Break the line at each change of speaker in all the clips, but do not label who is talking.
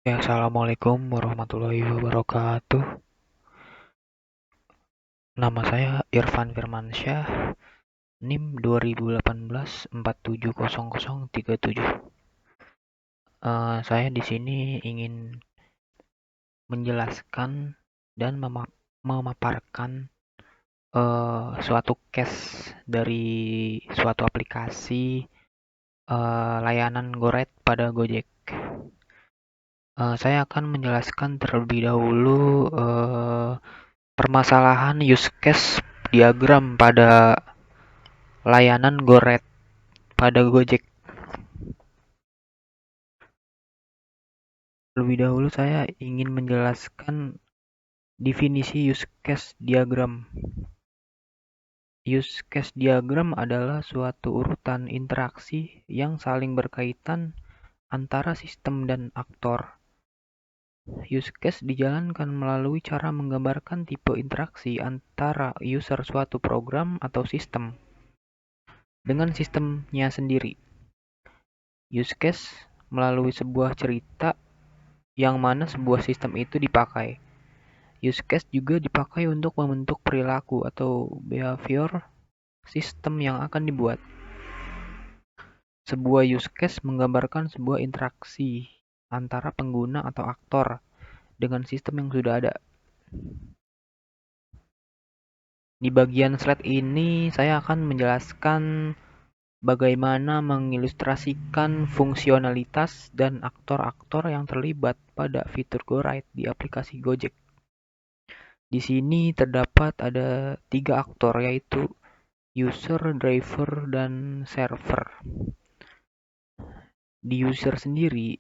Ya, assalamualaikum warahmatullahi wabarakatuh. Nama saya Irfan Firmansyah, NIM 2018 470037. Saya di sini ingin menjelaskan dan memaparkan suatu case dari suatu aplikasi layanan GoRide pada Gojek. Saya akan menjelaskan terlebih dahulu permasalahan use case diagram pada layanan GoRide pada Gojek. Lebih dahulu saya ingin menjelaskan definisi use case diagram. Use case diagram adalah suatu urutan interaksi yang saling berkaitan antara sistem dan aktor. Use case dijalankan melalui cara menggambarkan tipe interaksi antara user suatu program atau sistem dengan sistemnya sendiri. Use case melalui sebuah cerita yang mana sebuah sistem itu dipakai. Use case juga dipakai untuk membentuk perilaku atau behavior sistem yang akan dibuat. Sebuah use case menggambarkan sebuah interaksi antara pengguna atau aktor dengan sistem yang sudah ada. Di bagian slide ini saya akan menjelaskan bagaimana mengilustrasikan fungsionalitas dan aktor-aktor yang terlibat pada fitur GoRide di aplikasi Gojek. Di sini terdapat ada 3 aktor, yaitu user, driver, dan server. Di user sendiri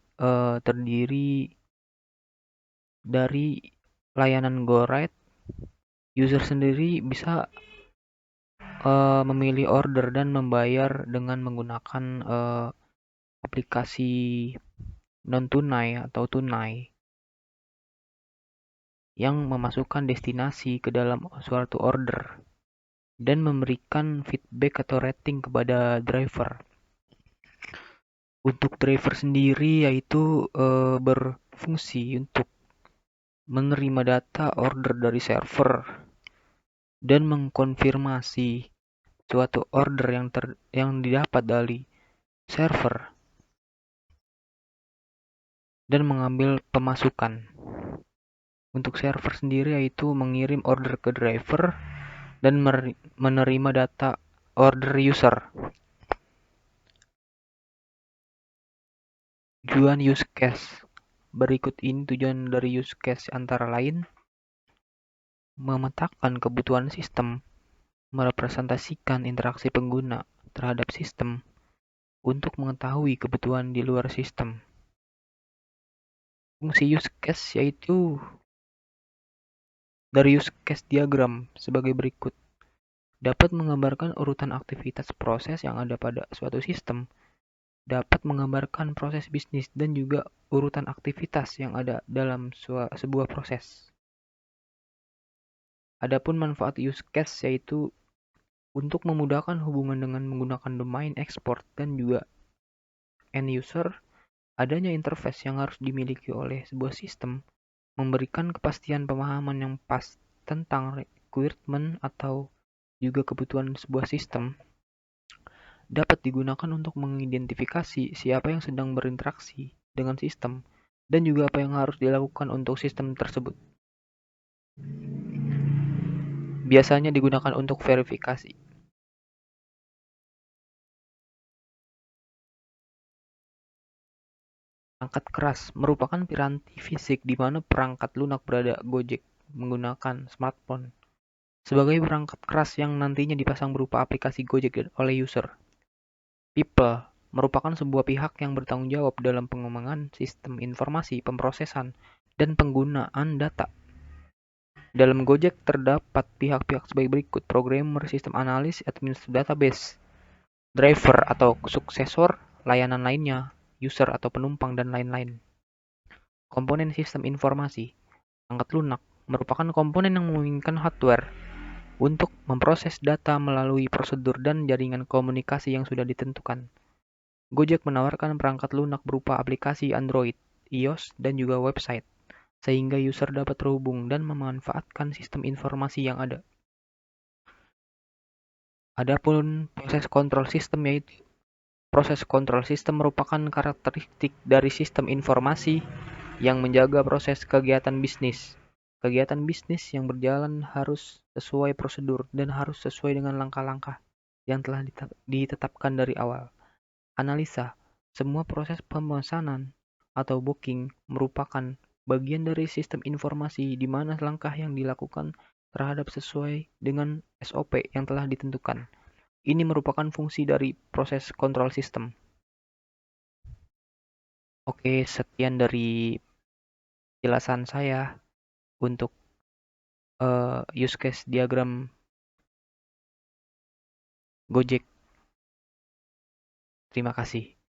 terdiri dari layanan GoRide. User sendiri bisa memilih order dan membayar dengan menggunakan aplikasi non-tunai atau tunai yang memasukkan destinasi ke dalam suatu order dan memberikan feedback atau rating kepada driver. Untuk driver sendiri yaitu berfungsi untuk menerima data order dari server dan mengkonfirmasi suatu order yang didapat dari server dan mengambil pemasukan. Untuk server sendiri yaitu mengirim order ke driver dan menerima data order user. Tujuan use case. Berikut ini tujuan dari use case antara lain: memetakan kebutuhan sistem, merepresentasikan interaksi pengguna terhadap sistem untuk mengetahui kebutuhan di luar sistem. Fungsi use case yaitu dari use case diagram sebagai berikut. Dapat menggambarkan urutan aktivitas proses yang ada pada suatu sistem, dapat menggambarkan proses bisnis dan juga urutan aktivitas yang ada dalam sebuah proses. Adapun manfaat use case yaitu untuk memudahkan hubungan dengan menggunakan domain export dan juga end user. Adanya interface yang harus dimiliki oleh sebuah sistem memberikan kepastian pemahaman yang pas tentang requirement atau juga kebutuhan sebuah sistem. Dapat digunakan untuk mengidentifikasi siapa yang sedang berinteraksi dengan sistem dan juga apa yang harus dilakukan untuk sistem tersebut. Biasanya digunakan untuk verifikasi. Perangkat keras merupakan piranti fisik di mana perangkat lunak berada Gojek menggunakan smartphone sebagai perangkat keras yang nantinya dipasang berupa aplikasi Gojek oleh user. People merupakan sebuah pihak yang bertanggung jawab dalam pengembangan sistem informasi, pemrosesan, dan penggunaan data. Dalam Gojek terdapat pihak-pihak sebagai berikut: programmer, sistem analis, administrator database, driver atau suksesor, layanan lainnya, user atau penumpang, dan lain-lain. Komponen sistem informasi. Perangkat lunak merupakan komponen yang memungkinkan hardware untuk memproses data melalui prosedur dan jaringan komunikasi yang sudah ditentukan. Gojek menawarkan perangkat lunak berupa aplikasi Android iOS, dan juga website, sehingga user dapat terhubung dan memanfaatkan sistem informasi yang ada. Adapun proses kontrol sistem yaitu proses kontrol sistem merupakan karakteristik dari sistem informasi yang menjaga proses kegiatan bisnis. Kegiatan bisnis yang berjalan harus sesuai prosedur dan harus sesuai dengan langkah-langkah yang telah ditetapkan dari awal. Analisa: semua proses pemesanan atau booking merupakan bagian dari sistem informasi di mana langkah yang dilakukan terhadap sesuai dengan SOP yang telah ditentukan. Ini merupakan fungsi dari proses kontrol sistem. Oke, sekian dari penjelasan saya untuk use case diagram Gojek. Terima kasih.